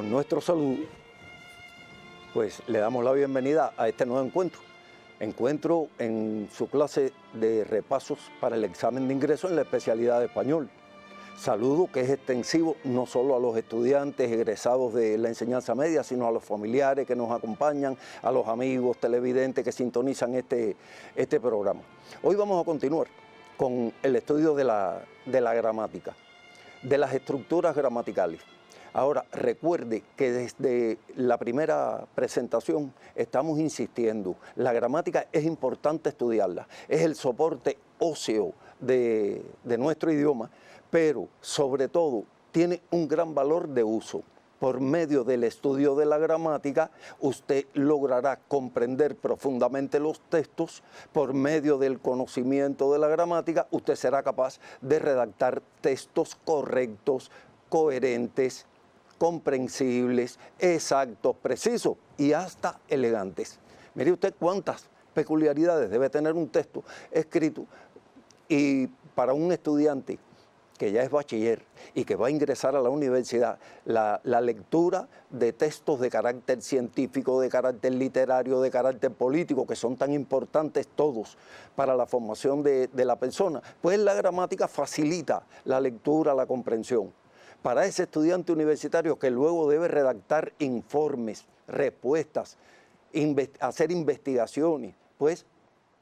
con nuestro saludo, pues le damos la bienvenida a este nuevo encuentro. Encuentro en su clase de repasos para el examen de ingreso en la especialidad de español. Saludo que es extensivo no solo a los estudiantes egresados de la enseñanza media, sino a los familiares que nos acompañan, a los amigos televidentes que sintonizan este programa. Hoy vamos a continuar con el estudio de la gramática, de las estructuras gramaticales. Ahora, recuerde que desde la primera presentación estamos insistiendo, la gramática es importante estudiarla, es el soporte óseo de nuestro idioma, pero sobre todo tiene un gran valor de uso. Por medio del estudio de la gramática, usted logrará comprender profundamente los textos. Por medio del conocimiento de la gramática, usted será capaz de redactar textos correctos, coherentes, comprensibles, exactos, precisos y hasta elegantes. Mire usted cuántas peculiaridades debe tener un texto escrito, y para un estudiante que ya es bachiller y que va a ingresar a la universidad, la lectura de textos de carácter científico, de carácter literario, de carácter político, que son tan importantes todos para la formación de la persona, pues la gramática facilita la lectura, la comprensión. Para ese estudiante universitario que luego debe redactar informes, respuestas, hacer investigaciones, pues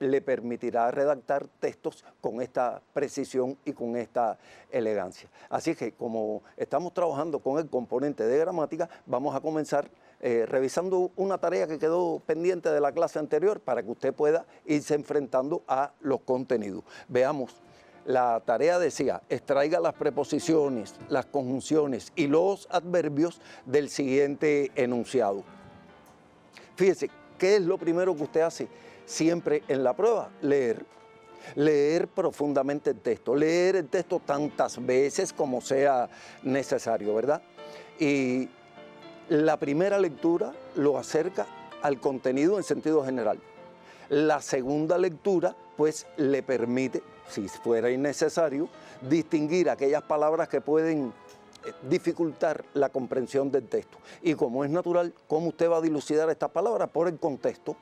le permitirá redactar textos con esta precisión y con esta elegancia. Así que como estamos trabajando con el componente de gramática, vamos a comenzar revisando una tarea que quedó pendiente de la clase anterior para que usted pueda irse enfrentando a los contenidos. Veamos. La tarea decía, extraiga las preposiciones, las conjunciones y los adverbios del siguiente enunciado. Fíjese, ¿qué es lo primero que usted hace siempre en la prueba? Leer. Leer profundamente el texto. Leer el texto tantas veces como sea necesario, ¿verdad? Y la primera lectura lo acerca al contenido en sentido general. La segunda lectura, pues, le permite, si fuera innecesario, distinguir aquellas palabras que pueden dificultar la comprensión del texto. Y como es natural, ¿cómo usted va a dilucidar estas palabras? Por el contexto.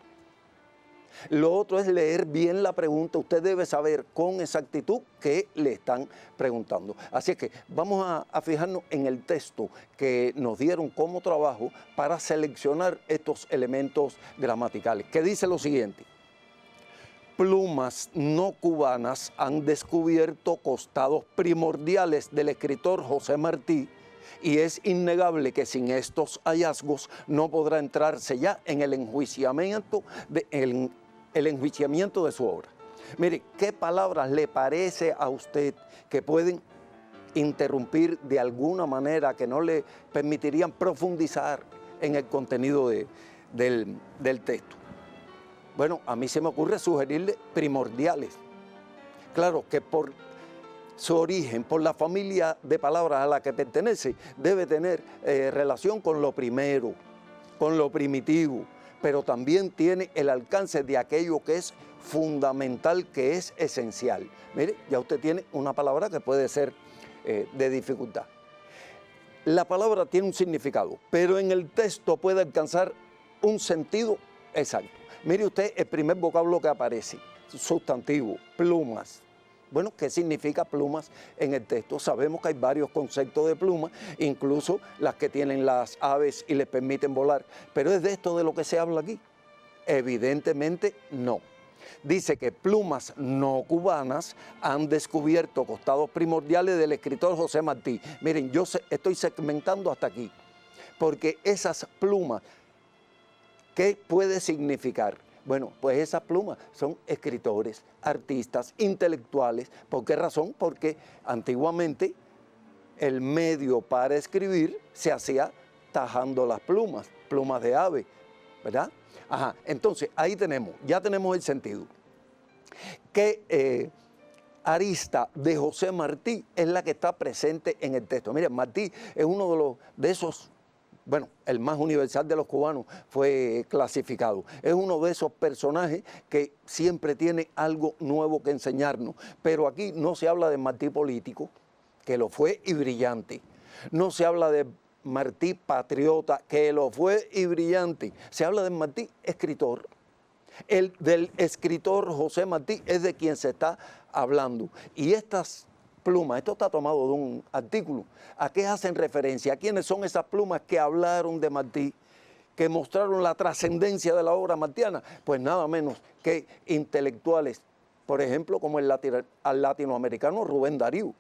Lo otro es leer bien la pregunta. Usted debe saber con exactitud qué le están preguntando. Así es que vamos a fijarnos en el texto que nos dieron como trabajo para seleccionar estos elementos gramaticales, que dice lo siguiente. Plumas no cubanas han descubierto costados primordiales del escritor José Martí, y es innegable que sin estos hallazgos no podrá entrarse ya en el enjuiciamiento de su obra. Mire, ¿qué palabras le parece a usted que pueden interrumpir de alguna manera, que no le permitirían profundizar en el contenido del texto? Bueno, a mí se me ocurre sugerirle primordiales. Claro que por su origen, por la familia de palabras a la que pertenece, debe tener relación con lo primero, con lo primitivo, pero también tiene el alcance de aquello que es fundamental, que es esencial. Mire, ya usted tiene una palabra que puede ser de dificultad. La palabra tiene un significado, pero en el texto puede alcanzar un sentido exacto. Mire usted el primer vocablo que aparece, sustantivo, plumas. Bueno, ¿qué significa plumas en el texto? Sabemos que hay varios conceptos de plumas, incluso las que tienen las aves y les permiten volar. ¿Pero es de esto de lo que se habla aquí? Evidentemente no. Dice que plumas no cubanas han descubierto costados primordiales del escritor José Martí. Miren, yo estoy segmentando hasta aquí, porque esas plumas, ¿qué puede significar? Bueno, pues esas plumas son escritores, artistas, intelectuales. ¿Por qué razón? Porque antiguamente el medio para escribir se hacía tajando las plumas de ave, ¿verdad? Ajá, entonces ahí ya tenemos el sentido. ¿Qué arista de José Martí es la que está presente en el texto? Miren, Martí es uno de esos, bueno, el más universal de los cubanos fue clasificado. Es uno de esos personajes que siempre tiene algo nuevo que enseñarnos. Pero aquí no se habla de Martí político, que lo fue y brillante. No se habla de Martí, patriota, que lo fue y brillante. Se habla de Martí, escritor. El del escritor José Martí es de quien se está hablando. Y estas plumas, esto está tomado de un artículo, ¿a qué hacen referencia? ¿A quiénes son esas plumas que hablaron de Martí, que mostraron la trascendencia de la obra martiana? Pues nada menos que intelectuales, por ejemplo, como el latinoamericano Rubén Darío,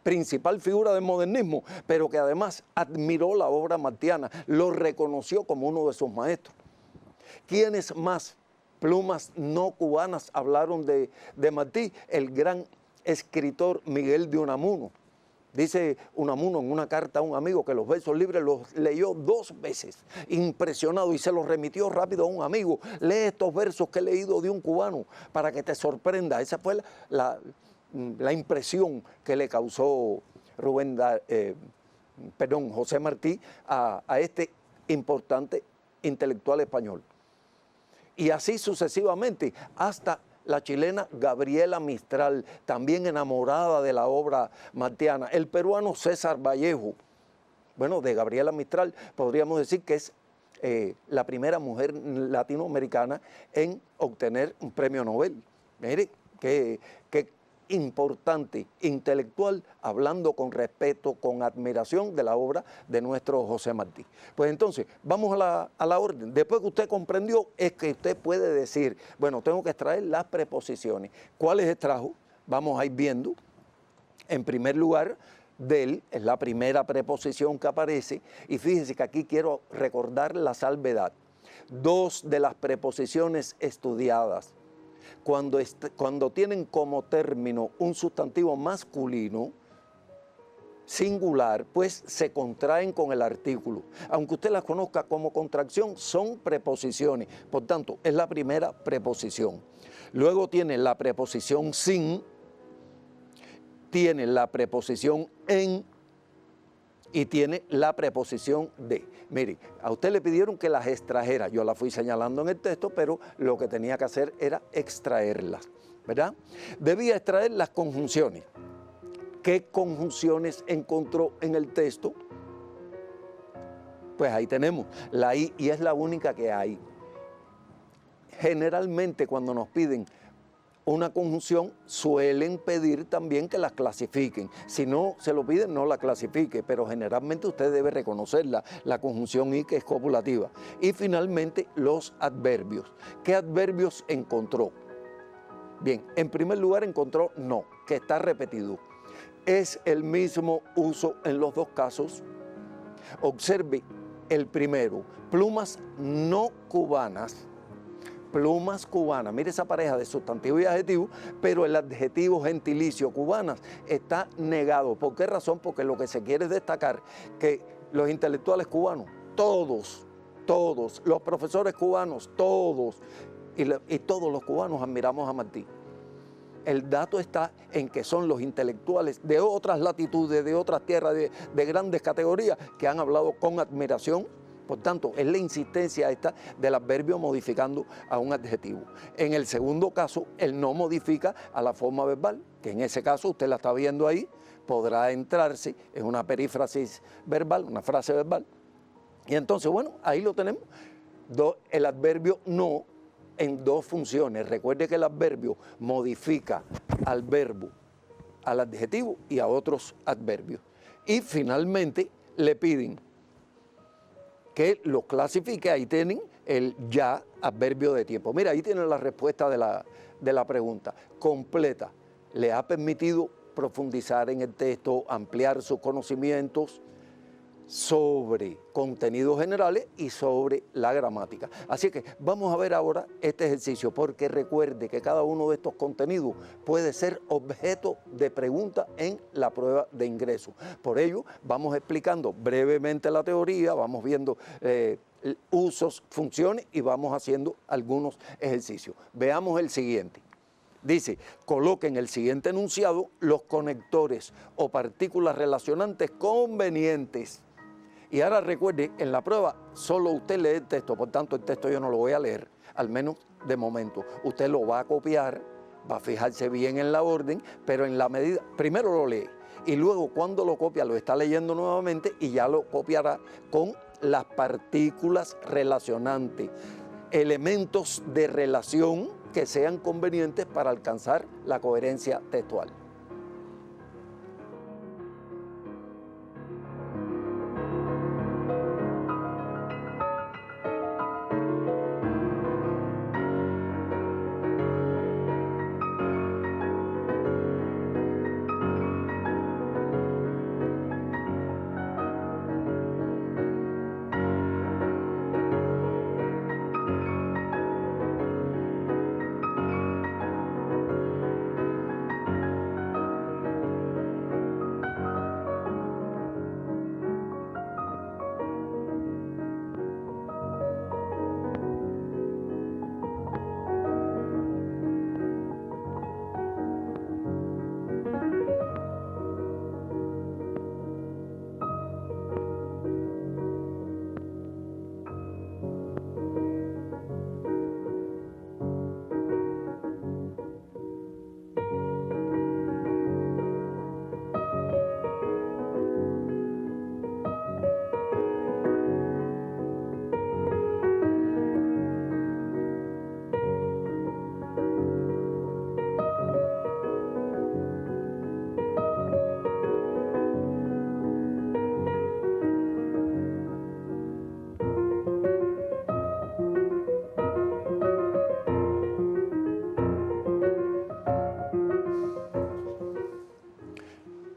principal figura del modernismo, pero que además admiró la obra martiana, lo reconoció como uno de sus maestros. ¿Quiénes más plumas no cubanas hablaron de Martí? El gran escritor Miguel de Unamuno. Dice Unamuno en una carta a un amigo que los versos libres los leyó 2 veces, impresionado, y se los remitió rápido a un amigo. Lee estos versos que he leído de un cubano para que te sorprenda. Esa fue la impresión que le causó José Martí a este importante intelectual español. Y así sucesivamente, hasta la chilena Gabriela Mistral, también enamorada de la obra martiana. El peruano César Vallejo, bueno, de Gabriela Mistral podríamos decir que es la primera mujer latinoamericana en obtener un premio Nobel. Mire, qué importante, intelectual, hablando con respeto, con admiración de la obra de nuestro José Martí. Pues entonces, vamos a la orden. Después que usted comprendió, es que usted puede decir, bueno, tengo que extraer las preposiciones. ¿Cuáles extrajo? Vamos a ir viendo. En primer lugar, del es la primera preposición que aparece, y fíjese que aquí quiero recordar la salvedad. 2 de las preposiciones estudiadas, cuando tienen como término un sustantivo masculino singular, pues se contraen con el artículo. Aunque usted las conozca como contracción, son preposiciones. Por tanto, es la primera preposición. Luego tiene la preposición sin, tiene la preposición en y tiene la preposición de. Mire, a usted le pidieron que las extrajera. Yo las fui señalando en el texto, pero lo que tenía que hacer era extraerlas, ¿verdad? Debía extraer las conjunciones. ¿Qué conjunciones encontró en el texto? Pues ahí tenemos la I, y es la única que hay. Generalmente cuando nos piden una conjunción, suelen pedir también que las clasifiquen. Si no se lo piden, no la clasifique, pero generalmente usted debe reconocerla, la conjunción I, que es copulativa. Y finalmente, los adverbios. ¿Qué adverbios encontró? Bien, en primer lugar encontró no, que está repetido. Es el mismo uso en los 2 casos. Observe el primero, plumas no cubanas. Plumas cubanas, mire esa pareja de sustantivo y adjetivo, pero el adjetivo gentilicio cubanas está negado. ¿Por qué razón? Porque lo que se quiere es destacar que los intelectuales cubanos, todos, los profesores cubanos, todos, y todos los cubanos admiramos a Martí. El dato está en que son los intelectuales de otras latitudes, de otras tierras, de grandes categorías, que han hablado con admiración. Por tanto, es la insistencia esta del adverbio modificando a un adjetivo. En el segundo caso, el no modifica a la forma verbal, que en ese caso usted la está viendo ahí, podrá entrarse en una perífrasis verbal, una frase verbal. Y entonces, bueno, ahí lo tenemos. El adverbio no en 2 funciones. Recuerde que el adverbio modifica al verbo, al adjetivo y a otros adverbios. Y finalmente le piden que lo clasifique. Ahí tienen el ya, adverbio de tiempo. Mira, ahí tienen la respuesta de la pregunta completa. ¿Le ha permitido profundizar en el texto, ampliar sus conocimientos sobre contenidos generales y sobre la gramática? Así que vamos a ver ahora este ejercicio, porque recuerde que cada uno de estos contenidos puede ser objeto de pregunta en la prueba de ingreso. Por ello, vamos explicando brevemente la teoría, vamos viendo usos, funciones, y vamos haciendo algunos ejercicios. Veamos el siguiente. Dice, coloquen el siguiente enunciado los conectores o partículas relacionantes convenientes. Y ahora recuerde, en la prueba solo usted lee el texto, por tanto el texto yo no lo voy a leer, al menos de momento. Usted lo va a copiar va a fijarse bien en la orden, pero en la medida, primero lo lee y luego cuando lo copia lo está leyendo nuevamente y ya lo copiará con las partículas relacionantes, elementos de relación que sean convenientes para alcanzar la coherencia textual.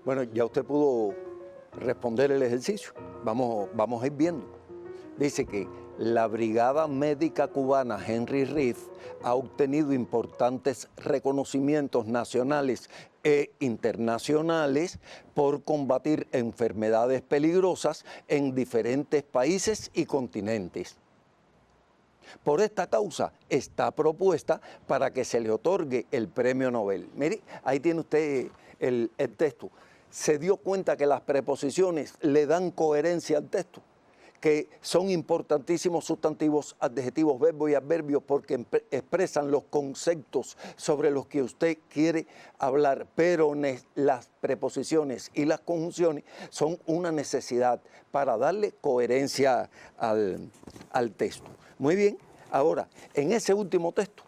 Bueno, ya usted pudo responder el ejercicio. Vamos a ir viendo. Dice que la Brigada Médica Cubana Henry Reed ha obtenido importantes reconocimientos nacionales e internacionales por combatir enfermedades peligrosas en diferentes países y continentes. Por esta causa está propuesta para que se le otorgue el premio Nobel. Mire, ahí tiene usted el texto. Se dio cuenta que las preposiciones le dan coherencia al texto, que son importantísimos sustantivos, adjetivos, verbos y adverbios porque expresan los conceptos sobre los que usted quiere hablar, pero las preposiciones y las conjunciones son una necesidad para darle coherencia al texto. Muy bien, ahora, en ese último texto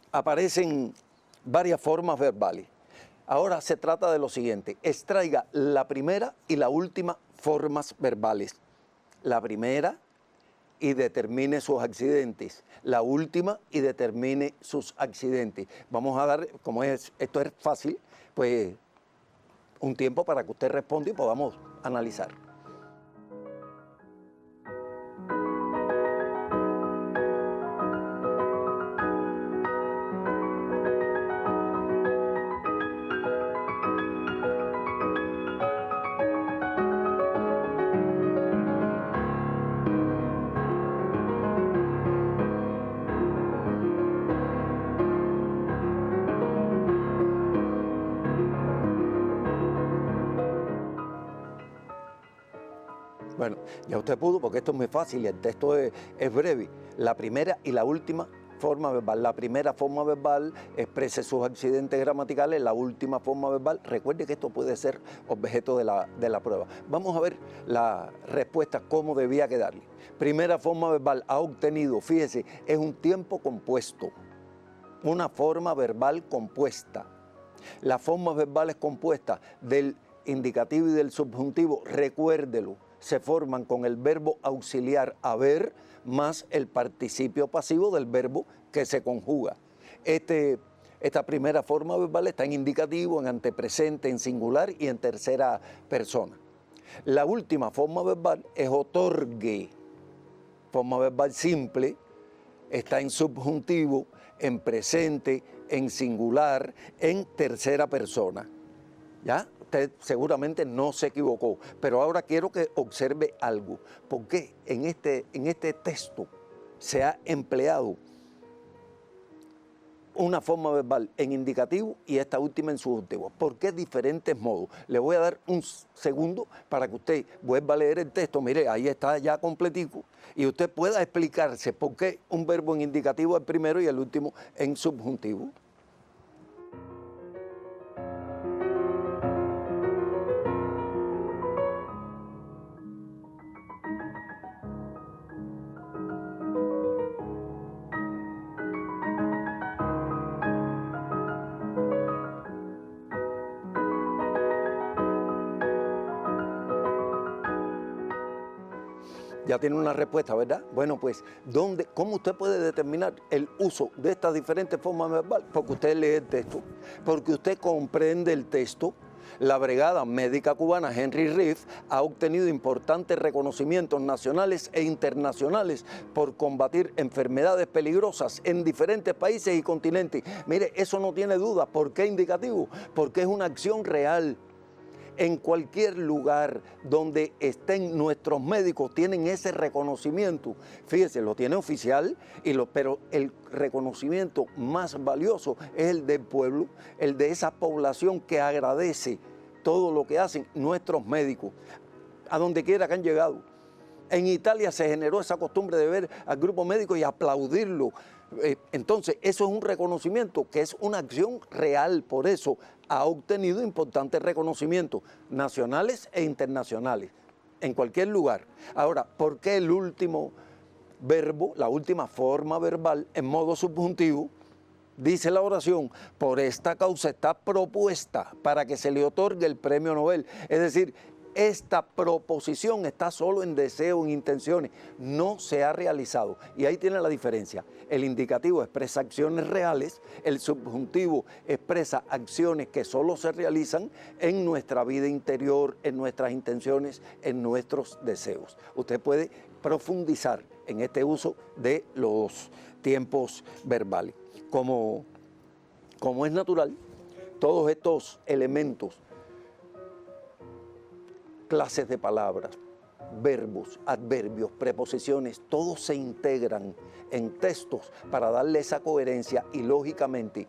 aparecen varias formas verbales. Ahora se trata de lo siguiente: extraiga la primera y la última formas verbales. La primera y determine sus accidentes. La última y determine sus accidentes. Vamos a dar, como esto es fácil, pues un tiempo para que usted responda y podamos analizar. Bueno, ya usted pudo, porque esto es muy fácil y el texto es breve. La primera y la última forma verbal. La primera forma verbal exprese sus accidentes gramaticales, la última forma verbal. Recuerde que esto puede ser objeto de la prueba. Vamos a ver la respuesta, cómo debía quedarle. Primera forma verbal, ha obtenido, fíjese, es un tiempo compuesto, una forma verbal compuesta. Las formas verbales compuestas del indicativo y del subjuntivo, recuérdelo, se forman con el verbo auxiliar haber más el participio pasivo del verbo que se conjuga. Esta primera forma verbal está en indicativo, en antepresente, en singular y en tercera persona. La última forma verbal es otorgue, forma verbal simple, está en subjuntivo, en presente, en singular, en tercera persona. ¿Ya? Usted seguramente no se equivocó, pero ahora quiero que observe algo. ¿Por qué en este texto se ha empleado una forma verbal en indicativo y esta última en subjuntivo. ¿Por qué diferentes modos? Le voy a dar un segundo para que usted vuelva a leer el texto. Mire, ahí está ya completico y usted pueda explicarse por qué un verbo en indicativo es el primero y el último en subjuntivo. Ya tiene una respuesta, ¿verdad? Bueno, pues, ¿cómo usted puede determinar el uso de estas diferentes formas verbales? Porque usted lee el texto, porque usted comprende el texto. La Brigada Médica Cubana Henry Reed ha obtenido importantes reconocimientos nacionales e internacionales por combatir enfermedades peligrosas en diferentes países y continentes. Mire, eso no tiene duda. ¿Por qué indicativo? Porque es una acción real. En cualquier lugar donde estén nuestros médicos tienen ese reconocimiento. Fíjese, lo tiene oficial, pero el reconocimiento más valioso es el del pueblo, el de esa población que agradece todo lo que hacen nuestros médicos, a donde quiera que han llegado. En Italia se generó esa costumbre de ver al grupo médico y aplaudirlo. Entonces, eso es un reconocimiento que es una acción real, por eso ha obtenido importantes reconocimientos nacionales e internacionales, en cualquier lugar. Ahora, ¿por qué el último verbo, la última forma verbal en modo subjuntivo? Dice la oración, por esta causa está propuesta para que se le otorgue el premio Nobel. Es decir, esta proposición está solo en deseo, en intenciones, no se ha realizado. Y ahí tiene la diferencia. El indicativo expresa acciones reales, el subjuntivo expresa acciones que solo se realizan en nuestra vida interior, en nuestras intenciones, en nuestros deseos. Usted puede profundizar en este uso de los tiempos verbales. Como es natural, todos estos elementos, clases de palabras, verbos, adverbios, preposiciones, todos se integran en textos para darle esa coherencia y lógicamente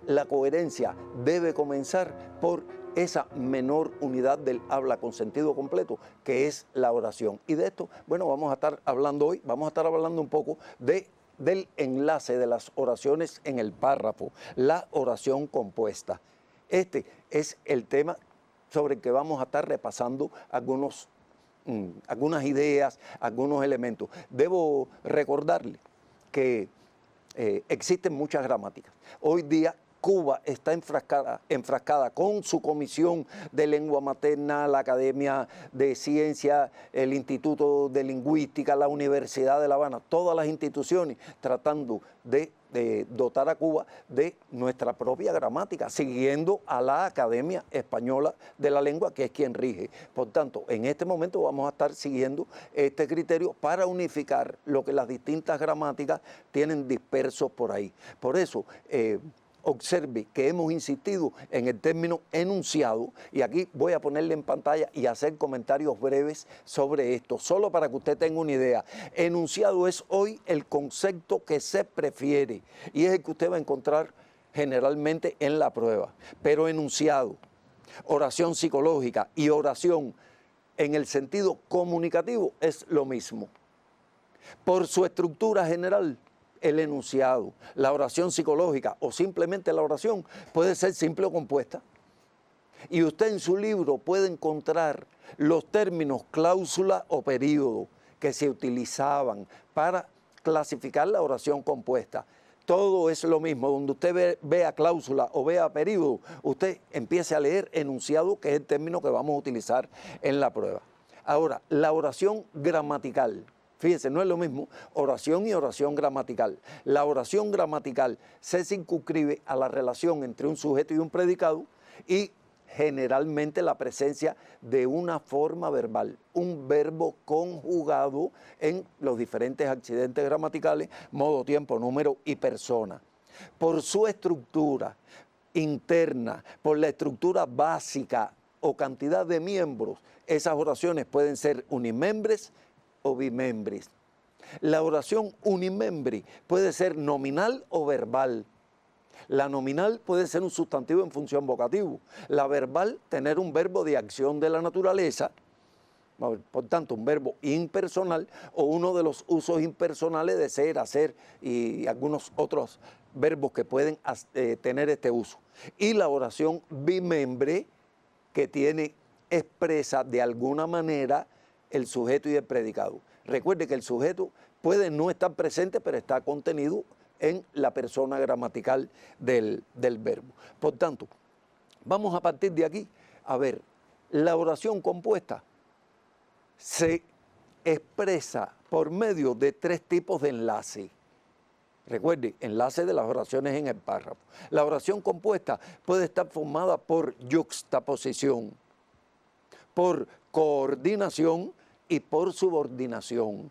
la coherencia debe comenzar por esa menor unidad del habla con sentido completo que es la oración. Y de esto, bueno, vamos a estar hablando hoy, vamos a estar hablando un poco del enlace de las oraciones en el párrafo, la oración compuesta. Este es el tema sobre el que vamos a estar repasando algunas ideas, algunos elementos. Debo recordarle que existen muchas gramáticas. Hoy día Cuba está enfrascada con su comisión de lengua materna, la Academia de Ciencias, el Instituto de Lingüística, la Universidad de La Habana, todas las instituciones tratando de dotar a Cuba de nuestra propia gramática, siguiendo a la Academia Española de la Lengua, que es quien rige. Por tanto, en este momento vamos a estar siguiendo este criterio para unificar lo que las distintas gramáticas tienen dispersos por ahí. Por eso, observe que hemos insistido en el término enunciado y aquí voy a ponerle en pantalla y hacer comentarios breves sobre esto, solo para que usted tenga una idea. Enunciado es hoy el concepto que se prefiere y es el que usted va a encontrar generalmente en la prueba. Pero enunciado, oración psicológica y oración en el sentido comunicativo es lo mismo. Por su estructura general, el enunciado, la oración psicológica o simplemente la oración puede ser simple o compuesta. Y usted en su libro puede encontrar los términos cláusula o período que se utilizaban para clasificar la oración compuesta. Todo es lo mismo. Donde usted vea cláusula o vea período, usted empiece a leer enunciado, que es el término que vamos a utilizar en la prueba. Ahora, la oración gramatical. Fíjense, no es lo mismo oración y oración gramatical. La oración gramatical se circunscribe a la relación entre un sujeto y un predicado y generalmente la presencia de una forma verbal, un verbo conjugado en los diferentes accidentes gramaticales, modo, tiempo, número y persona. Por su estructura interna, por la estructura básica o cantidad de miembros, esas oraciones pueden ser unimembres o bimembres. La oración unimembri puede ser nominal o verbal. La nominal puede ser un sustantivo en función vocativo. La verbal, tener un verbo de acción de la naturaleza. Por tanto, un verbo impersonal o uno de los usos impersonales de ser, hacer y algunos otros verbos que pueden tener este uso. Y la oración bimembre, que tiene expresa de alguna manera el sujeto y el predicado. Recuerde que el sujeto puede no estar presente, pero está contenido en la persona gramatical del verbo. Por tanto, vamos a partir de aquí a ver, la oración compuesta se expresa por medio de 3 tipos de enlace. Recuerde, enlace de las oraciones en el párrafo. La oración compuesta puede estar formada por yuxtaposición, por coordinación y por subordinación.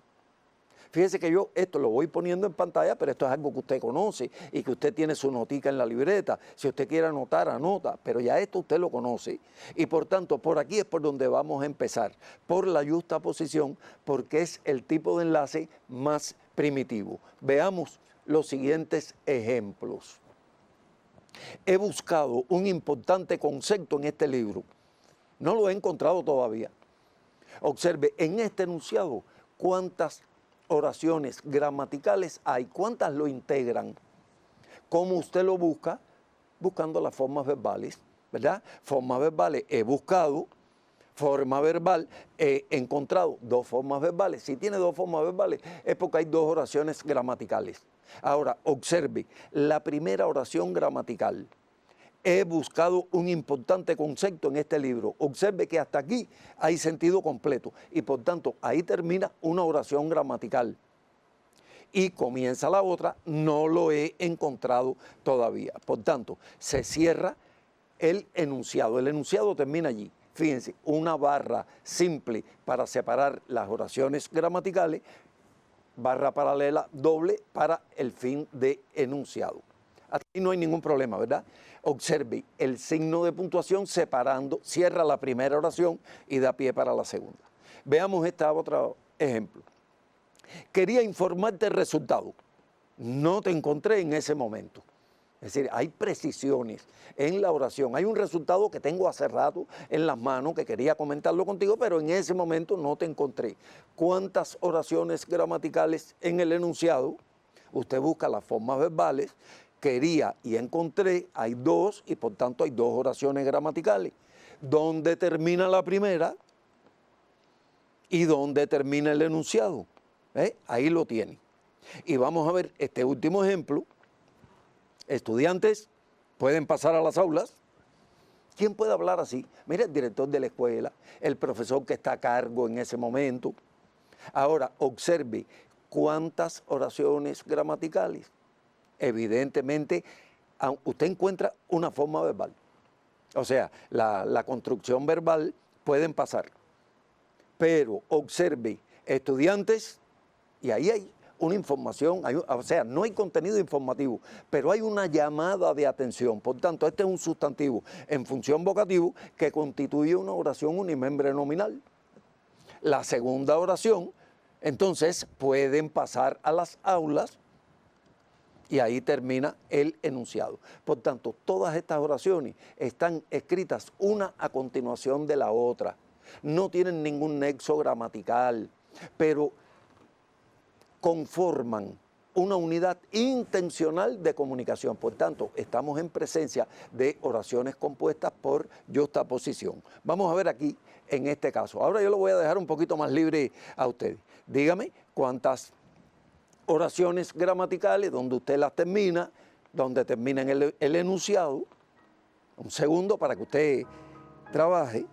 Fíjese que yo esto lo voy poniendo en pantalla, pero esto es algo que usted conoce y que usted tiene su notica en la libreta. Si usted quiere anotar, anota, pero ya esto usted lo conoce. Y por tanto, por aquí es por donde vamos a empezar, por la yuxtaposición, porque es el tipo de enlace más primitivo. Veamos los siguientes ejemplos. He buscado un importante concepto en este libro. No lo he encontrado todavía. Observe, en este enunciado, cuántas oraciones gramaticales hay, cuántas lo integran. ¿Cómo usted lo busca? Buscando las formas verbales, ¿verdad? Formas verbales he buscado, forma verbal he encontrado 2 formas verbales. Si tiene 2 formas verbales es porque hay 2 oraciones gramaticales. Ahora, observe, la primera oración gramatical. He buscado un importante concepto en este libro. Observe que hasta aquí hay sentido completo y por tanto ahí termina una oración gramatical. Y comienza la otra, no lo he encontrado todavía. Por tanto, se cierra el enunciado. El enunciado termina allí. Fíjense, una barra simple para separar las oraciones gramaticales, barra paralela doble para el fin de enunciado. Aquí no hay ningún problema, ¿verdad? Observe el signo de puntuación separando, cierra la primera oración y da pie para la segunda. Veamos este otro ejemplo. Quería informarte el resultado. No te encontré en ese momento. Es decir, hay precisiones en la oración. Hay un resultado que tengo hace rato en las manos que quería comentarlo contigo, pero en ese momento no te encontré. ¿Cuántas oraciones gramaticales en el enunciado? Usted busca las formas verbales. Quería y encontré, hay 2 y por tanto hay 2 oraciones gramaticales. ¿Dónde termina la primera y dónde termina el enunciado? Ahí lo tiene. Y vamos a ver este último ejemplo. Estudiantes pueden pasar a las aulas. ¿Quién puede hablar así? Mira, el director de la escuela, el profesor que está a cargo en ese momento. Ahora, observe cuántas oraciones gramaticales. Evidentemente, usted encuentra una forma verbal. O sea, la construcción verbal pueden pasar. Pero observe, estudiantes, y ahí hay una información, o sea, no hay contenido informativo, pero hay una llamada de atención. Por tanto, este es un sustantivo en función vocativo que constituye una oración unimembre nominal. La segunda oración, entonces, pueden pasar a las aulas. Y ahí termina el enunciado. Por tanto, todas estas oraciones están escritas una a continuación de la otra. No tienen ningún nexo gramatical, pero conforman una unidad intencional de comunicación. Por tanto, estamos en presencia de oraciones compuestas por yuxtaposición. Vamos a ver aquí en este caso. Ahora yo lo voy a dejar un poquito más libre a ustedes. Dígame cuántas oraciones gramaticales donde usted las termina, donde termina en el enunciado. Un segundo para que usted trabaje.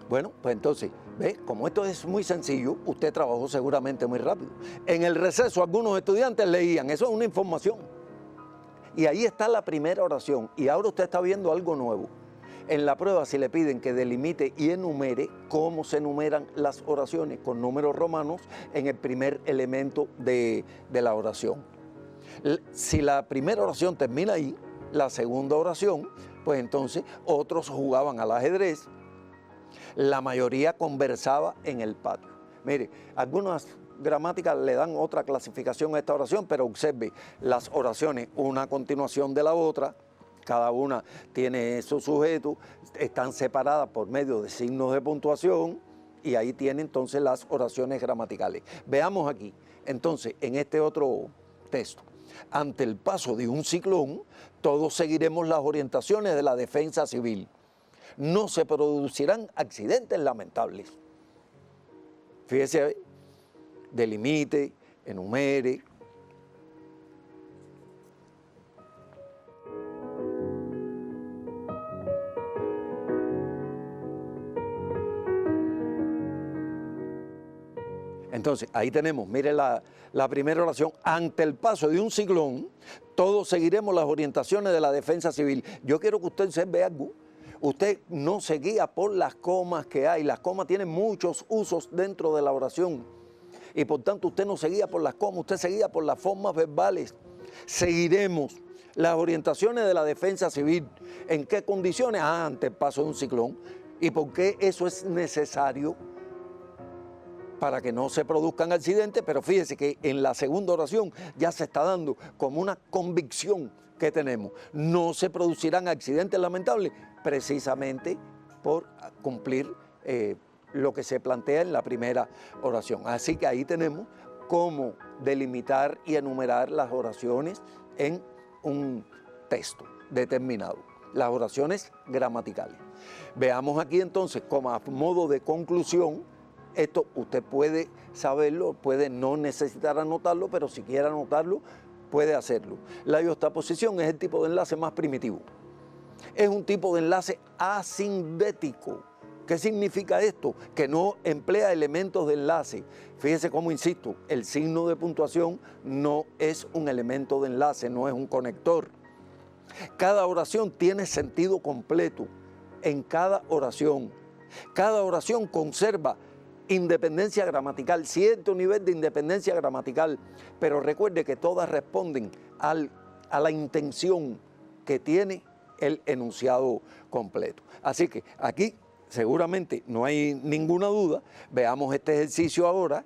Bueno, pues entonces, ¿ve? Como esto es muy sencillo, usted trabajó seguramente muy rápido. En el receso algunos estudiantes leían, eso es una información. Y ahí está la primera oración. Y ahora usted está viendo algo nuevo. En la prueba se le piden que delimite y enumere cómo se enumeran las oraciones con números romanos en el primer elemento de la oración. Si la primera oración termina ahí, la segunda oración, pues entonces otros jugaban al ajedrez, la mayoría conversaba en el patio. Mire, algunas gramáticas le dan otra clasificación a esta oración, pero observe las oraciones una a continuación de la otra, cada una tiene su sujeto, están separadas por medio de signos de puntuación y ahí tiene entonces las oraciones gramaticales. Veamos aquí, entonces, en este otro texto. Ante el paso de un ciclón, todos seguiremos las orientaciones de la defensa civil. No se producirán accidentes lamentables. Fíjese, delimite, enumere. Entonces, ahí tenemos, mire la primera oración, ante el paso de un ciclón, todos seguiremos las orientaciones de la defensa civil. Yo quiero que usted observe algo. Usted no se guía por las comas que hay, las comas tienen muchos usos dentro de la oración y por tanto usted no se guía por las comas, usted se guía por las formas verbales. Seguiremos las orientaciones de la defensa civil. ¿En qué condiciones? Ante el paso de un ciclón. ¿Y por qué eso es necesario? Para que no se produzcan accidentes, pero fíjese que en la segunda oración ya se está dando como una convicción que tenemos. No se producirán accidentes lamentables precisamente por cumplir lo que se plantea en la primera oración. Así que ahí tenemos cómo delimitar y enumerar las oraciones en un texto determinado, las oraciones gramaticales. Veamos aquí entonces como a modo de conclusión. Esto usted puede saberlo, puede no necesitar anotarlo, pero si quiere anotarlo, puede hacerlo. La yuxtaposición es el tipo de enlace más primitivo. Es un tipo de enlace asindético. ¿Qué significa esto? Que no emplea elementos de enlace. Fíjese cómo insisto, el signo de puntuación no es un elemento de enlace, no es un conector. Cada oración tiene sentido completo en cada oración. Cada oración conserva independencia gramatical, cierto nivel de independencia gramatical, pero recuerde que todas responden a la intención que tiene el enunciado completo. Así que aquí seguramente no hay ninguna duda. Veamos este ejercicio ahora.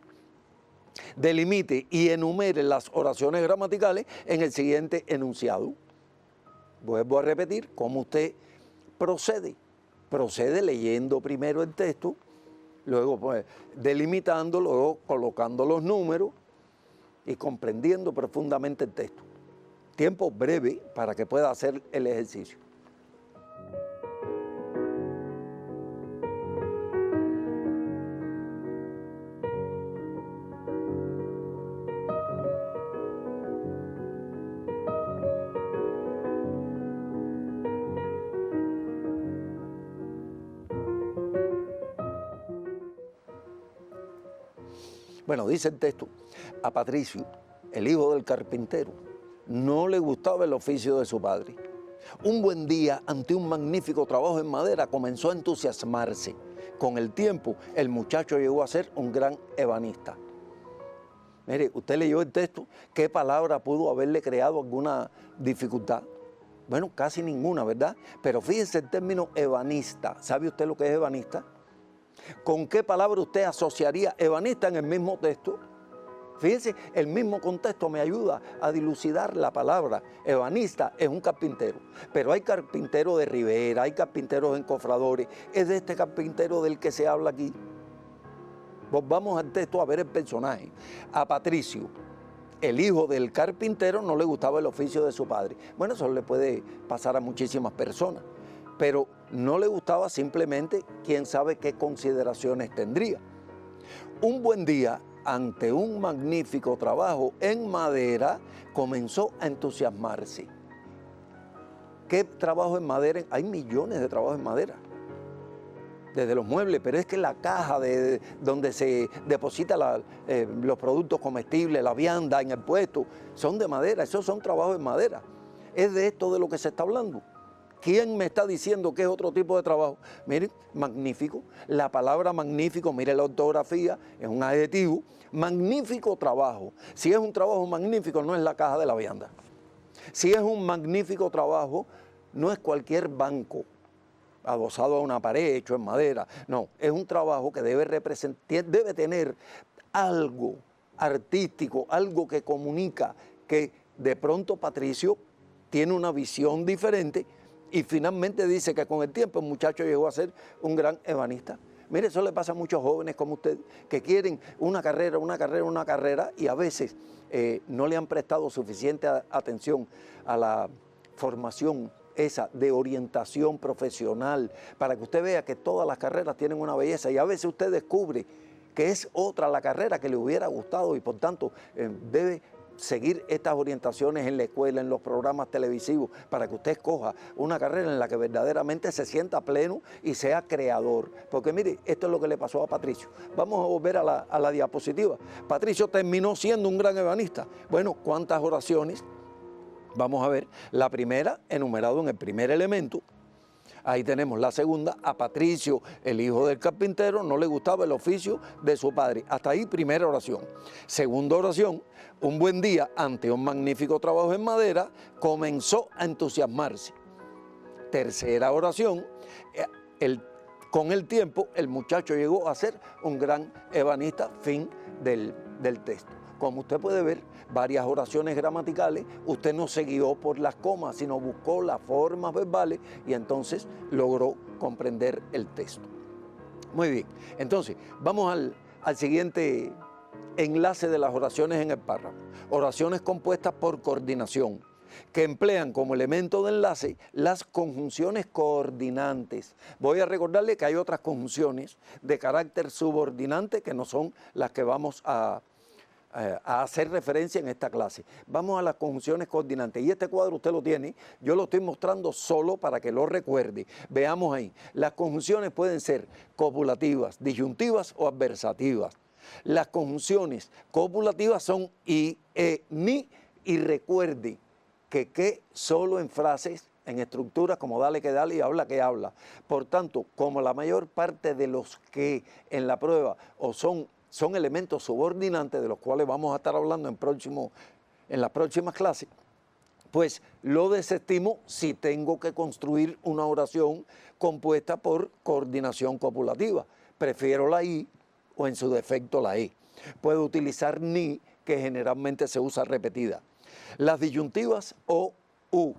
Delimite y enumere las oraciones gramaticales en el siguiente enunciado. Vuelvo a repetir cómo usted procede. Procede leyendo primero el texto, luego pues, delimitando, luego colocando los números y comprendiendo profundamente el texto. Tiempo breve para que pueda hacer el ejercicio. Bueno, dice el texto, a Patricio, el hijo del carpintero, no le gustaba el oficio de su padre. Un buen día, ante un magnífico trabajo en madera, comenzó a entusiasmarse. Con el tiempo, el muchacho llegó a ser un gran ebanista. Mire, usted leyó el texto, ¿qué palabra pudo haberle creado alguna dificultad? Bueno, casi ninguna, ¿verdad? Pero fíjese el término ebanista. ¿Sabe usted lo que es ebanista? ¿Con qué palabra usted asociaría ebanista en el mismo texto? Fíjense, el mismo contexto me ayuda a dilucidar la palabra. Ebanista es un carpintero, pero hay carpinteros de ribera, hay carpinteros encofradores. Es de este carpintero del que se habla aquí. Vamos al texto a ver el personaje. A Patricio, el hijo del carpintero, no le gustaba el oficio de su padre. Bueno, eso le puede pasar a muchísimas personas, pero no le gustaba simplemente, quién sabe qué consideraciones tendría. Un buen día, ante un magnífico trabajo en madera, comenzó a entusiasmarse. ¿Qué trabajo en madera? Hay millones de trabajos en madera, desde los muebles, pero es que la caja donde se deposita los productos comestibles, la vianda en el puesto, son de madera, esos son trabajos en madera. Es de esto de lo que se está hablando. ¿Quién me está diciendo que es otro tipo de trabajo? Miren, magnífico. La palabra magnífico, mire la ortografía, es un adjetivo. Magnífico trabajo. Si es un trabajo magnífico, no es la caja de la vianda. Si es un magnífico trabajo, no es cualquier banco adosado a una pared, hecho en madera. No, es un trabajo que debe tener algo artístico, algo que comunica, que de pronto Patricio tiene una visión diferente y finalmente dice que con el tiempo el muchacho llegó a ser un gran ebanista. Mire, eso le pasa a muchos jóvenes como usted, que quieren una carrera y a veces no le han prestado suficiente atención a la formación esa de orientación profesional, para que usted vea que todas las carreras tienen una belleza y a veces usted descubre que es otra la carrera que le hubiera gustado y por tanto debe seguir estas orientaciones en la escuela, en los programas televisivos, para que usted escoja una carrera en la que verdaderamente se sienta pleno y sea creador. Porque mire, esto es lo que le pasó a Patricio. Vamos a volver a la diapositiva. Patricio terminó siendo un gran ebanista. Bueno, ¿cuántas oraciones? Vamos a ver, la primera, enumerado en el primer elemento. Ahí tenemos la segunda, a Patricio, el hijo del carpintero, no le gustaba el oficio de su padre. Hasta ahí primera oración. Segunda oración, un buen día ante un magnífico trabajo en madera, comenzó a entusiasmarse. Tercera oración, con el tiempo el muchacho llegó a ser un gran ebanista, fin del texto. Como usted puede ver, varias oraciones gramaticales, usted no se guió por las comas, sino buscó las formas verbales y entonces logró comprender el texto. Muy bien, entonces vamos al siguiente enlace de las oraciones en el párrafo. Oraciones compuestas por coordinación, que emplean como elemento de enlace las conjunciones coordinantes. Voy a recordarle que hay otras conjunciones de carácter subordinante que no son las que vamos a hacer referencia en esta clase. Vamos a las conjunciones coordinantes. Y este cuadro usted lo tiene, yo lo estoy mostrando solo para que lo recuerde. Veamos ahí. Las conjunciones pueden ser copulativas, disyuntivas o adversativas. Las conjunciones copulativas son y, ni, y recuerde que solo en frases, en estructuras como dale que dale y habla que habla. Por tanto, como la mayor parte de los que en la prueba o son elementos subordinantes de los cuales vamos a estar hablando en las próximas clases, pues lo desestimo si tengo que construir una oración compuesta por coordinación copulativa. Prefiero la I o en su defecto la E. Puedo utilizar ni, que generalmente se usa repetida. Las disyuntivas o U.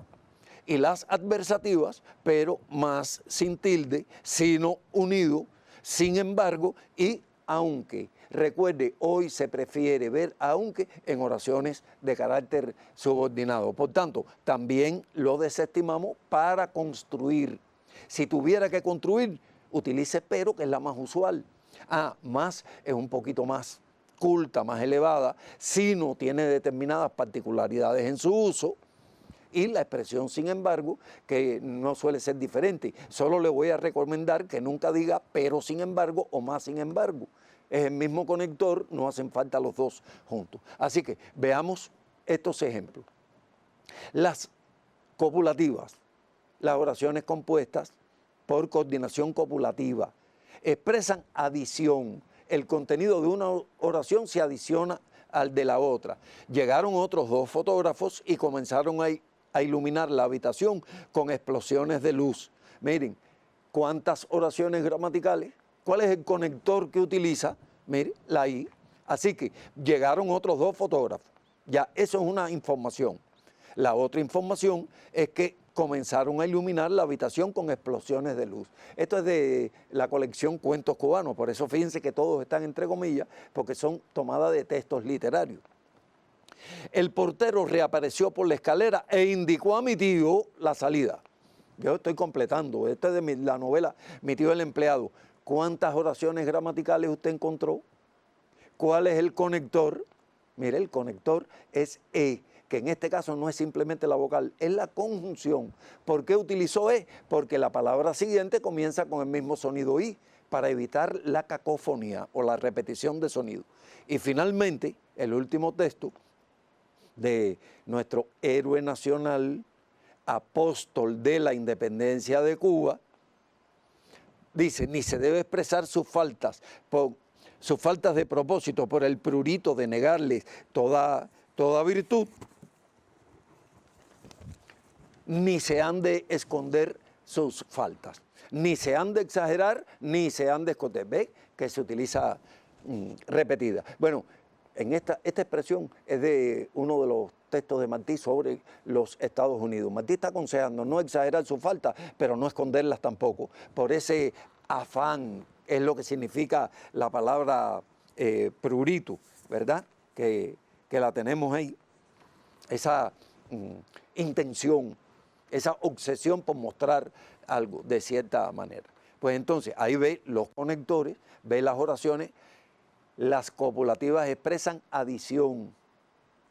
Y las adversativas, pero más sin tilde, sino unido, sin embargo y aunque. Recuerde, hoy se prefiere ver aunque en oraciones de carácter subordinado. Por tanto, también lo desestimamos para construir. Si tuviera que construir, utilice pero, que es la más usual. Más es un poquito más culta, más elevada, si no tiene determinadas particularidades en su uso. Y la expresión, sin embargo, que no suele ser diferente. Solo le voy a recomendar que nunca diga pero sin embargo o más sin embargo. Es el mismo conector, no hacen falta los dos juntos. Así que veamos estos ejemplos. Las copulativas, las oraciones compuestas por coordinación copulativa, expresan adición. El contenido de una oración se adiciona al de la otra. Llegaron otros dos fotógrafos y comenzaron a iluminar la habitación con explosiones de luz. Miren, ¿cuántas oraciones gramaticales? ¿Cuál es el conector que utiliza? Mire, la I. Así que llegaron otros dos fotógrafos. Ya, eso es una información. La otra información es que comenzaron a iluminar la habitación con explosiones de luz. Esto es de la colección Cuentos Cubanos, por eso fíjense que todos están entre comillas, porque son tomadas de textos literarios. El portero reapareció por la escalera e indicó a mi tío la salida. Yo estoy completando, esta es de la novela Mi tío el empleado. ¿Cuántas oraciones gramaticales usted encontró? ¿Cuál es el conector? Mire, el conector es E, que en este caso no es simplemente la vocal, es la conjunción. ¿Por qué utilizó E? Porque la palabra siguiente comienza con el mismo sonido I, para evitar la cacofonía o la repetición de sonido. Y finalmente, el último texto de nuestro héroe nacional, apóstol de la independencia de Cuba, dice, ni se debe expresar sus faltas de propósito por el prurito de negarles toda virtud, ni se han de esconder sus faltas, ni se han de exagerar, ni se han de esconder. ¿Ve? Que se utiliza repetida. Bueno, esta expresión es de uno de los textos de Martí sobre los Estados Unidos. Martí está aconsejando no exagerar sus faltas, pero no esconderlas tampoco. Por ese afán es lo que significa la palabra prurito, ¿verdad? Que la tenemos ahí. Esa intención, esa obsesión por mostrar algo de cierta manera. Pues entonces ahí ve los conectores, ve las oraciones, las copulativas expresan adición.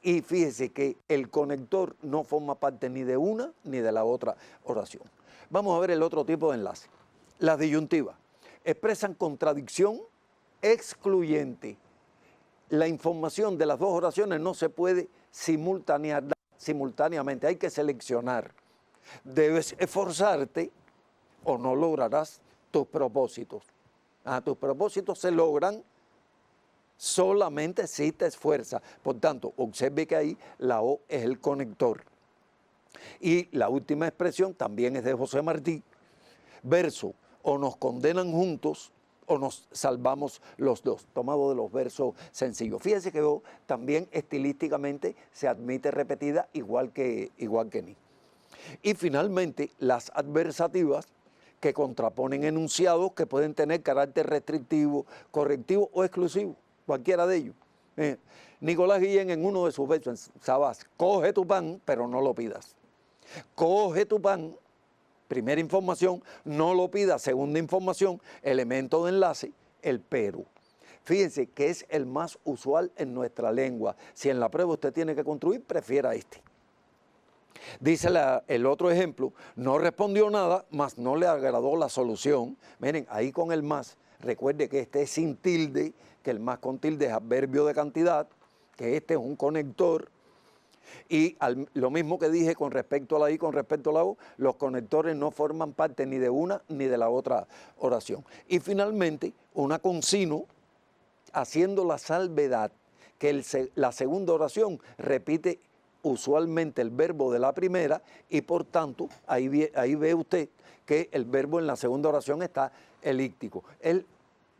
Y fíjese que el conector no forma parte ni de una ni de la otra oración. Vamos a ver el otro tipo de enlace. Las disyuntivas expresan contradicción excluyente. La información de las dos oraciones no se puede simultáneamente, hay que seleccionar. Debes esforzarte o no lograrás tus propósitos. Tus propósitos se logran solamente si te esfuerzas. Por tanto, observe que ahí la O es el conector. Y la última expresión también es de José Martí. Verso, o nos condenan juntos o nos salvamos los dos, tomado de los versos sencillos. Fíjese que O también estilísticamente se admite repetida igual que ni. Y finalmente las adversativas, que contraponen enunciados que pueden tener carácter restrictivo, correctivo o exclusivo, cualquiera de ellos. Nicolás Guillén en uno de sus versos, en Sabás, coge tu pan, pero no lo pidas. Coge tu pan, primera información, no lo pidas, segunda información, elemento de enlace, el pero. Fíjense que es el más usual en nuestra lengua. Si en la prueba usted tiene que construir, prefiera este. Dice el otro ejemplo, no respondió nada, mas no le agradó la solución. Miren, ahí con el más, recuerde que este es sin tilde, que el más con tilde es adverbio de cantidad, que este es un conector. Y lo mismo que dije con respecto a la I, con respecto a la O, los conectores no forman parte ni de una ni de la otra oración. Y finalmente, una consino, haciendo la salvedad que la segunda oración repite usualmente el verbo de la primera y por tanto ahí ve usted que el verbo en la segunda oración está elíptico.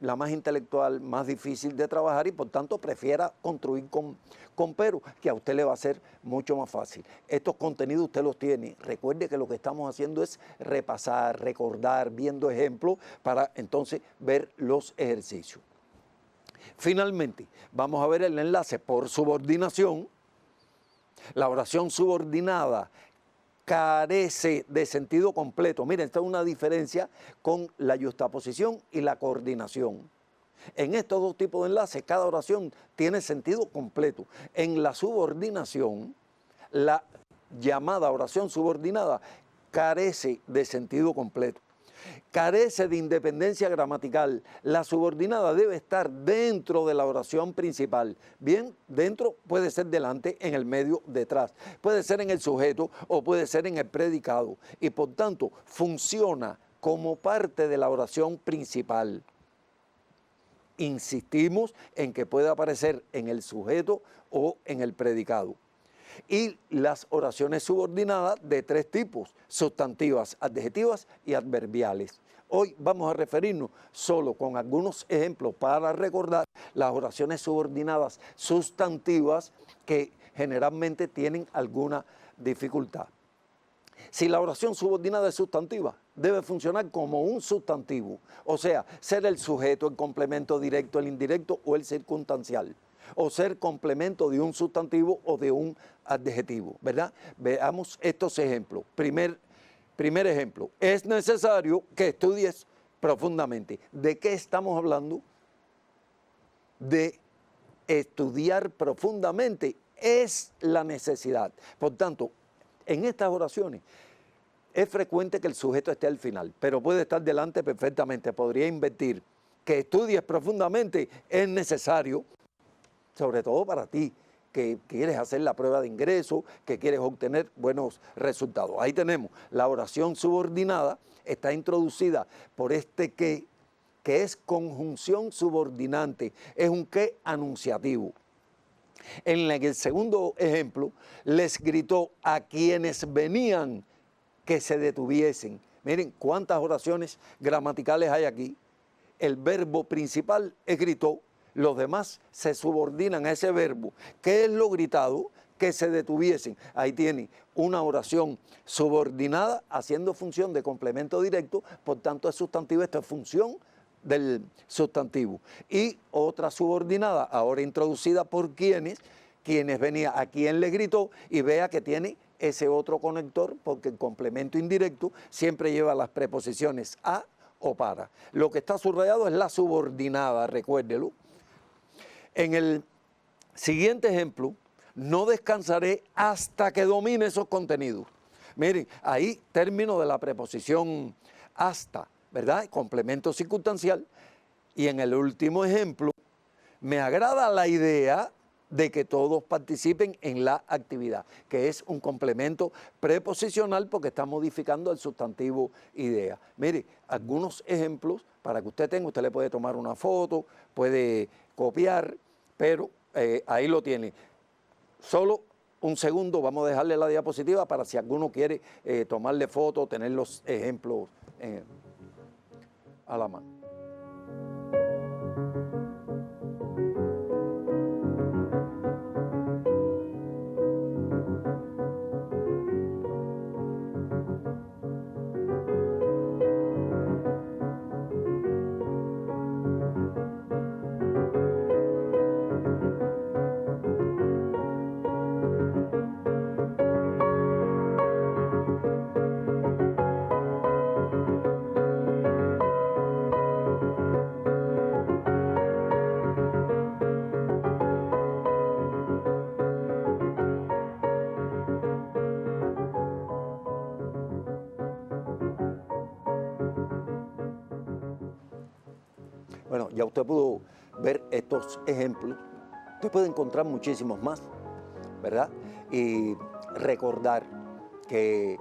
La más intelectual, más difícil de trabajar y por tanto prefiera construir con pero, que a usted le va a ser mucho más fácil. Estos contenidos usted los tiene. Recuerde que lo que estamos haciendo es repasar, recordar, viendo ejemplos para entonces ver los ejercicios. Finalmente, vamos a ver el enlace por subordinación. La oración subordinada carece de sentido completo. Miren, esta es una diferencia con la yuxtaposición y la coordinación. En estos dos tipos de enlaces, cada oración tiene sentido completo. En la subordinación, la llamada oración subordinada carece de sentido completo. Carece de independencia gramatical. La subordinada debe estar dentro de la oración principal. Bien, dentro puede ser delante, en el medio, detrás. Puede ser en el sujeto o puede ser en el predicado. Y por tanto, funciona como parte de la oración principal. Insistimos en que puede aparecer en el sujeto o en el predicado. Y las oraciones subordinadas de tres tipos: sustantivas, adjetivas y adverbiales. Hoy vamos a referirnos solo con algunos ejemplos para recordar las oraciones subordinadas sustantivas que generalmente tienen alguna dificultad. Si la oración subordinada es sustantiva, debe funcionar como un sustantivo, o sea, ser el sujeto, el complemento directo, el indirecto o el circunstancial, o ser complemento de un sustantivo o de un adjetivo, ¿verdad? Veamos estos ejemplos. Primer ejemplo, es necesario que estudies profundamente. ¿De qué estamos hablando? De estudiar profundamente es la necesidad. Por tanto, en estas oraciones es frecuente que el sujeto esté al final, pero puede estar delante perfectamente. Podría invertir que estudies profundamente es necesario, sobre todo para ti, que quieres hacer la prueba de ingreso, que quieres obtener buenos resultados. Ahí tenemos la oración subordinada, está introducida por este que es conjunción subordinante, es un que anunciativo. En el segundo ejemplo, les gritó a quienes venían que se detuviesen. Miren cuántas oraciones gramaticales hay aquí. El verbo principal es gritó, los demás se subordinan a ese verbo. ¿Qué es lo gritado? Que se detuviesen. Ahí tiene una oración subordinada haciendo función de complemento directo, por tanto es sustantivo, esto es función del sustantivo. Y otra subordinada, ahora introducida por quienes venía, a quien le gritó, y vea que tiene ese otro conector, porque el complemento indirecto siempre lleva las preposiciones a o para. Lo que está subrayado es la subordinada, recuérdelo. En el siguiente ejemplo, no descansaré hasta que domine esos contenidos. Miren, ahí término de la preposición hasta, ¿verdad? Complemento circunstancial. Y en el último ejemplo, me agrada la idea de que todos participen en la actividad, que es un complemento preposicional porque está modificando el sustantivo idea. Mire, algunos ejemplos para que usted tenga, usted le puede tomar una foto, puede copiar, pero ahí lo tiene. Solo un segundo, vamos a dejarle la diapositiva para si alguno quiere tomarle foto, tener los ejemplos a la mano. Bueno, ya usted pudo ver estos ejemplos. Usted puede encontrar muchísimos más, ¿verdad? Y recordar que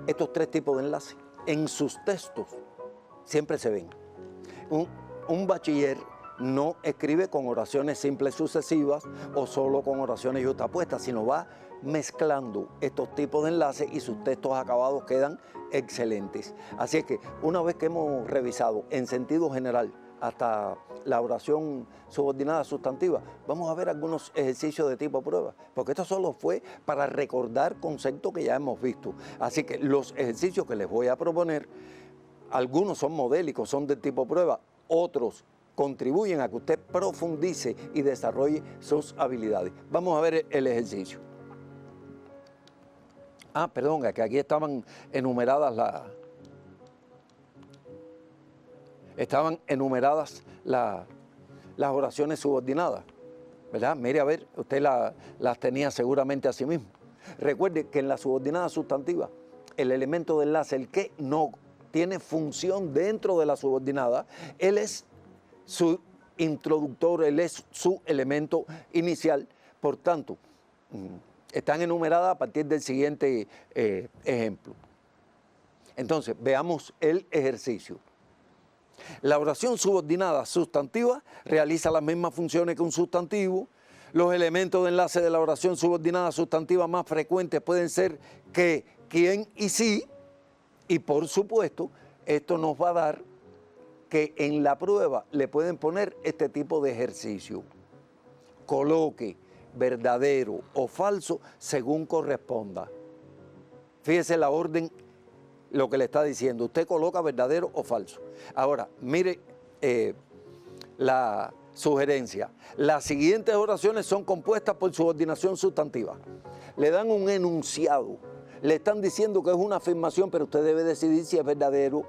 estos tres tipos de enlaces en sus textos siempre se ven. Un bachiller no escribe con oraciones simples sucesivas o solo con oraciones yuxtapuestas, sino va mezclando estos tipos de enlaces y sus textos acabados quedan excelentes. Así es que una vez que hemos revisado en sentido general hasta la oración subordinada sustantiva, vamos a ver algunos ejercicios de tipo prueba, porque esto solo fue para recordar conceptos que ya hemos visto. Así que los ejercicios que les voy a proponer, algunos son modélicos, son de tipo prueba, otros contribuyen a que usted profundice y desarrolle sus habilidades. Vamos a ver el ejercicio. Perdón, que aquí estaban enumeradas las oraciones subordinadas, ¿verdad? Mire, a ver, usted las tenía seguramente a sí mismo. Recuerde que en la subordinada sustantiva, el elemento de enlace, el que no tiene función dentro de la subordinada, él es su introductor, él es su elemento inicial. Por tanto, están enumeradas a partir del siguiente ejemplo. Entonces, veamos el ejercicio. La oración subordinada sustantiva realiza las mismas funciones que un sustantivo. Los elementos de enlace de la oración subordinada sustantiva más frecuentes pueden ser que, quién y sí. Y por supuesto, esto nos va a dar que en la prueba le pueden poner este tipo de ejercicio. Coloque verdadero o falso según corresponda. Fíjese la orden, lo que le está diciendo. Usted coloca verdadero o falso. Ahora, mire la sugerencia. Las siguientes oraciones son compuestas por subordinación sustantiva. Le dan un enunciado. Le están diciendo que es una afirmación, pero usted debe decidir si es verdadero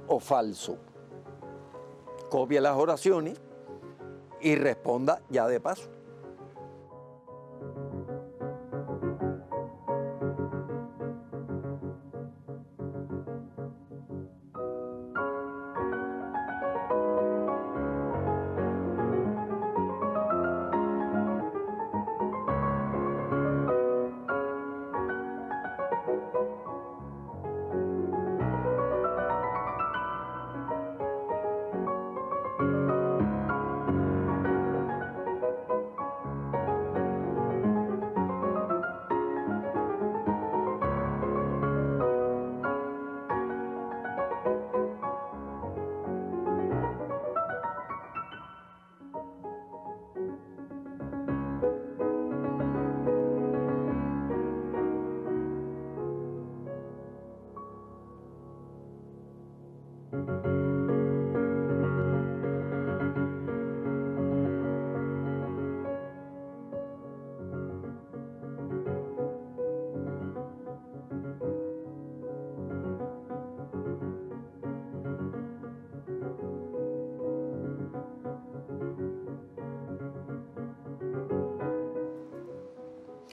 o falso. Copie las oraciones y responda ya de paso.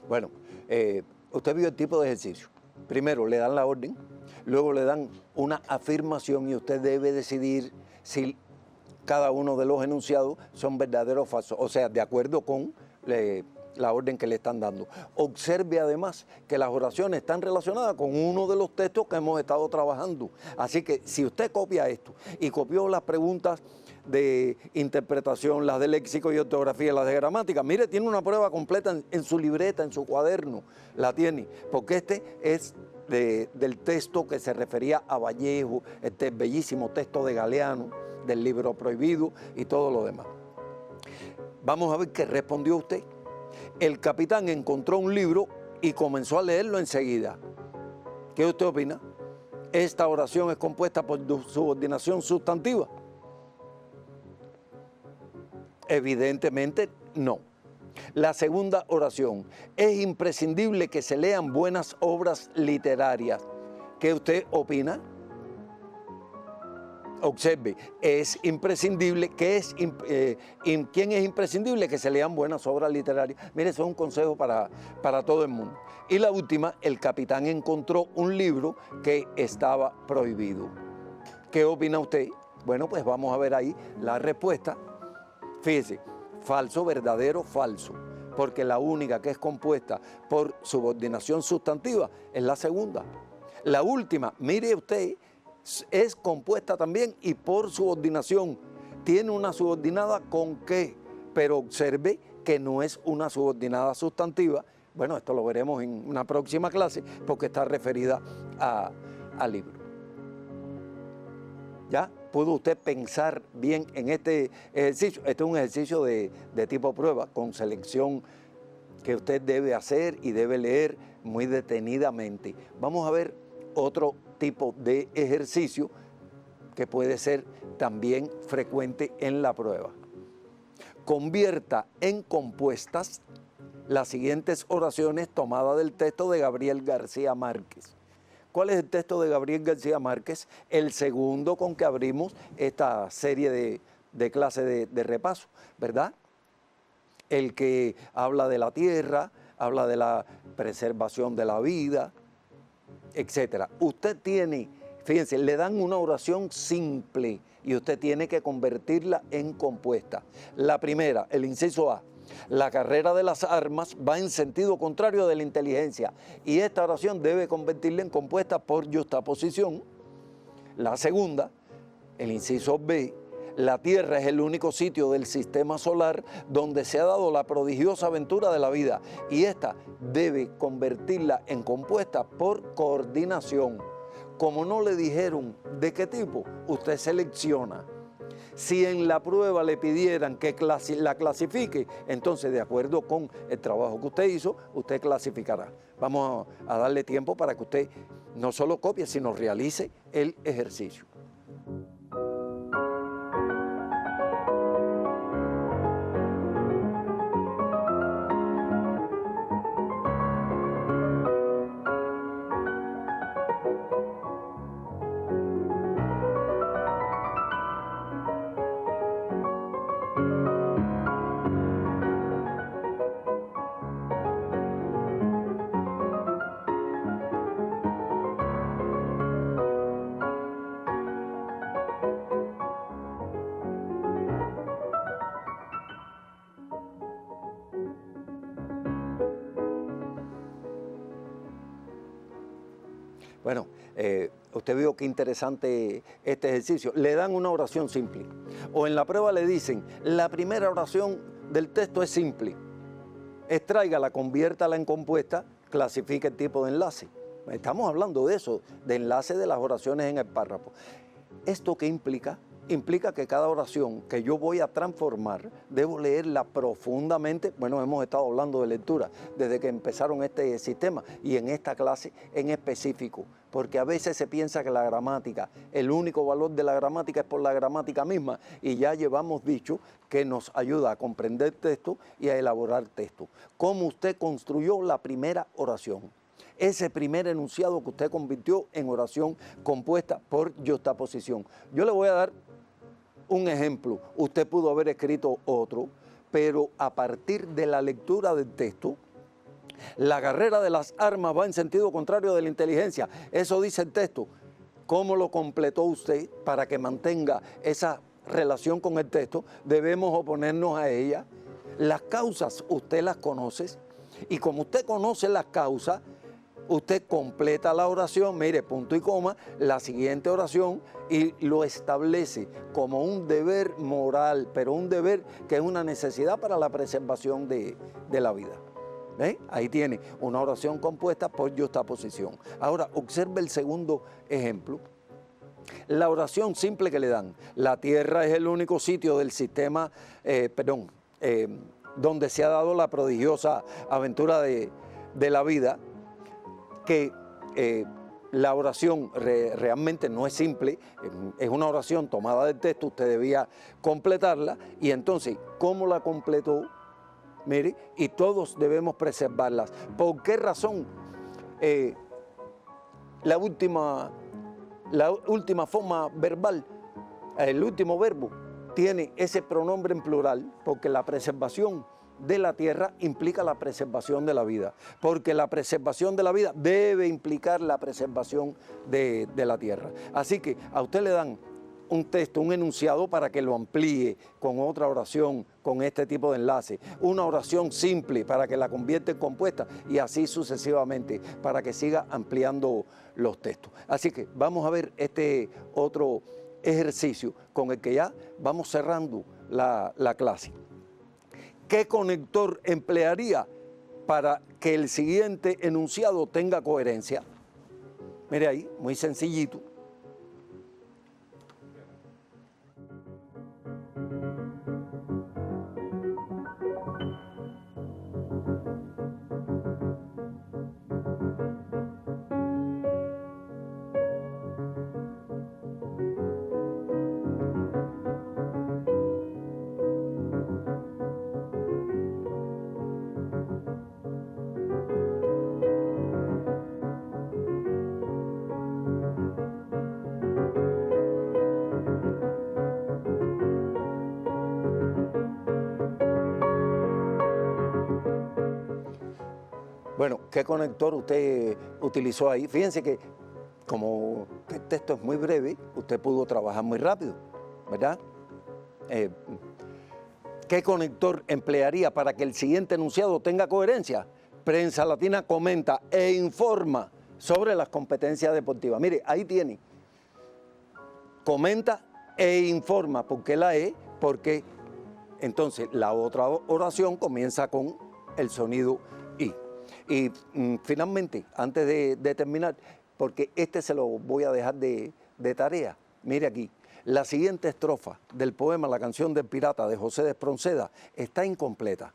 Bueno, usted vio el tipo de ejercicio. Primero le dan la orden, luego le dan una afirmación y usted debe decidir si cada uno de los enunciados son verdaderos o falsos, o sea, de acuerdo con la orden que le están dando. Observe además que las oraciones están relacionadas con uno de los textos que hemos estado trabajando. Así que si usted copia esto y copió las preguntas de interpretación, las de léxico y ortografía, las de gramática, mire, tiene una prueba completa en su libreta, en su cuaderno, la tiene, porque este es del texto que se refería a Vallejo, este bellísimo texto de Galeano, del libro prohibido y todo lo demás. Vamos a ver qué respondió usted. El capitán encontró un libro y comenzó a leerlo enseguida. ¿Qué usted opina? ¿Esta oración es compuesta por subordinación sustantiva? Evidentemente no. La segunda oración, es imprescindible que se lean buenas obras literarias. ¿Qué usted opina? Observe, es imprescindible, ¿quién es imprescindible? Que se lean buenas obras literarias. Mire, eso es un consejo para todo el mundo. Y la última, el capitán encontró un libro que estaba prohibido. ¿Qué opina usted? Bueno, pues vamos a ver ahí la respuesta. Fíjese, falso, verdadero, falso, porque la única que es compuesta por subordinación sustantiva es la segunda. La última, mire usted, es compuesta también y por subordinación. Tiene una subordinada con qué, pero observe que no es una subordinada sustantiva. Bueno, esto lo veremos en una próxima clase porque está referida al libro. ¿Ya? ¿Pudo usted pensar bien en este ejercicio? Este es un ejercicio de tipo prueba, con selección que usted debe hacer y debe leer muy detenidamente. Vamos a ver otro tipo de ejercicio que puede ser también frecuente en la prueba. Convierta en compuestas las siguientes oraciones tomadas del texto de Gabriel García Márquez. ¿Cuál es el texto de Gabriel García Márquez? El segundo con que abrimos esta serie de clases de repaso, ¿verdad? El que habla de la tierra, habla de la preservación de la vida, etcétera. Usted tiene, fíjense, le dan una oración simple y usted tiene que convertirla en compuesta. La primera, el inciso A. La carrera de las armas va en sentido contrario de la inteligencia y esta oración debe convertirla en compuesta por yuxtaposición. La segunda, el inciso B, la Tierra es el único sitio del sistema solar donde se ha dado la prodigiosa aventura de la vida y esta debe convertirla en compuesta por coordinación. Como no le dijeron de qué tipo, usted selecciona. Si en la prueba le pidieran que la clasifique, entonces de acuerdo con el trabajo que usted hizo, usted clasificará. Vamos a darle tiempo para que usted no solo copie, sino realice el ejercicio. Bueno, usted vio qué interesante este ejercicio. Le dan una oración simple. O en la prueba le dicen, la primera oración del texto es simple. Extráigala, conviértala en compuesta, clasifique el tipo de enlace. Estamos hablando de eso, de enlace de las oraciones en el párrafo. ¿Esto qué implica? Implica que cada oración que yo voy a transformar, debo leerla profundamente. Bueno, hemos estado hablando de lectura desde que empezaron este sistema y en esta clase en específico, porque a veces se piensa que la gramática, el único valor de la gramática es por la gramática misma y ya llevamos dicho que nos ayuda a comprender texto y a elaborar texto. ¿Cómo usted construyó la primera oración? Ese primer enunciado que usted convirtió en oración compuesta por yuxtaposición. Yo le voy a dar un ejemplo. Usted pudo haber escrito otro, pero a partir de la lectura del texto, La carrera de las armas va en sentido contrario de la inteligencia. Eso dice el texto. ¿Cómo lo completó usted para que mantenga esa relación con el texto? Debemos oponernos a ella. Las causas usted las conoce y como usted conoce las causas, usted completa la oración, mire, punto y coma, la siguiente oración y lo establece como un deber moral, pero un deber que es una necesidad para la preservación de la vida. ¿Ve? Ahí tiene una oración compuesta por yuxtaposición. Ahora, observe el segundo ejemplo. La oración simple que le dan. La tierra es el único sitio del sistema, donde se ha dado la prodigiosa aventura de la vida, que la oración realmente no es simple, es una oración tomada del texto, usted debía completarla, y entonces, ¿cómo la completó? Mire, y todos debemos preservarlas. ¿Por qué razón? La última forma verbal, el último verbo, tiene ese pronombre en plural, porque la preservación de la tierra implica la preservación de la vida, porque la preservación de la vida debe implicar la preservación de la tierra. Así que a usted le dan un texto, un enunciado para que lo amplíe con otra oración, con este tipo de enlace, una oración simple para que la convierta en compuesta y así sucesivamente para que siga ampliando los textos. Así que vamos a ver este otro ejercicio con el que ya vamos cerrando la clase. ¿Qué conector emplearía para que el siguiente enunciado tenga coherencia? Mire ahí, muy sencillito. Bueno, ¿qué conector usted utilizó ahí? Fíjense que como el texto es muy breve, usted pudo trabajar muy rápido, ¿verdad? ¿Qué conector emplearía para que el siguiente enunciado tenga coherencia? Prensa Latina comenta e informa sobre las competencias deportivas. Mire, ahí tiene. Comenta e informa. ¿Por qué la E? Porque entonces la otra oración comienza con el sonido I. Y finalmente, antes de terminar, porque este se lo voy a dejar de tarea, mire aquí, la siguiente estrofa del poema La canción del pirata de José de Espronceda está incompleta.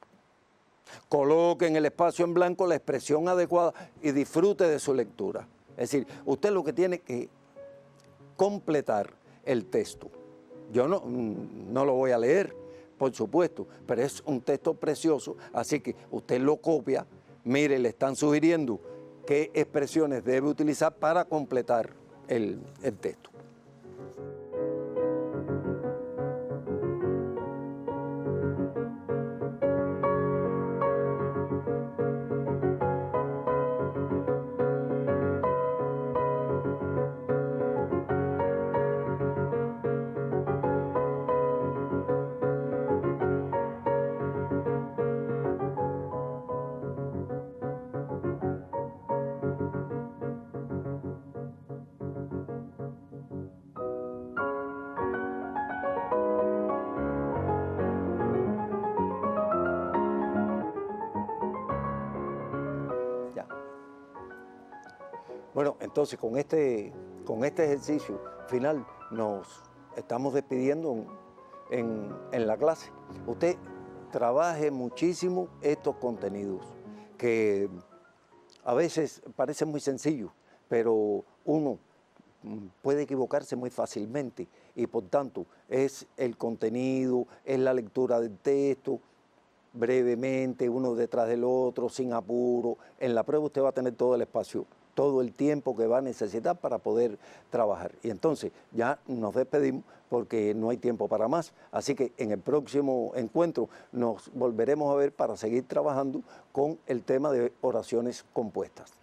Coloque en el espacio en blanco la expresión adecuada y disfrute de su lectura. Es decir, usted lo que tiene que completar el texto. Yo no lo voy a leer, por supuesto, pero es un texto precioso, así que usted lo copia. Mire, le están sugiriendo qué expresiones debe utilizar para completar el texto. Bueno, entonces con este ejercicio final nos estamos despidiendo en la clase. Usted trabaje muchísimo estos contenidos que a veces parecen muy sencillos, pero uno puede equivocarse muy fácilmente y por tanto es el contenido, es la lectura del texto, brevemente, uno detrás del otro, sin apuro. En la prueba usted va a tener todo el espacio todo el tiempo que va a necesitar para poder trabajar. Y entonces ya nos despedimos porque no hay tiempo para más. Así que en el próximo encuentro nos volveremos a ver para seguir trabajando con el tema de oraciones compuestas.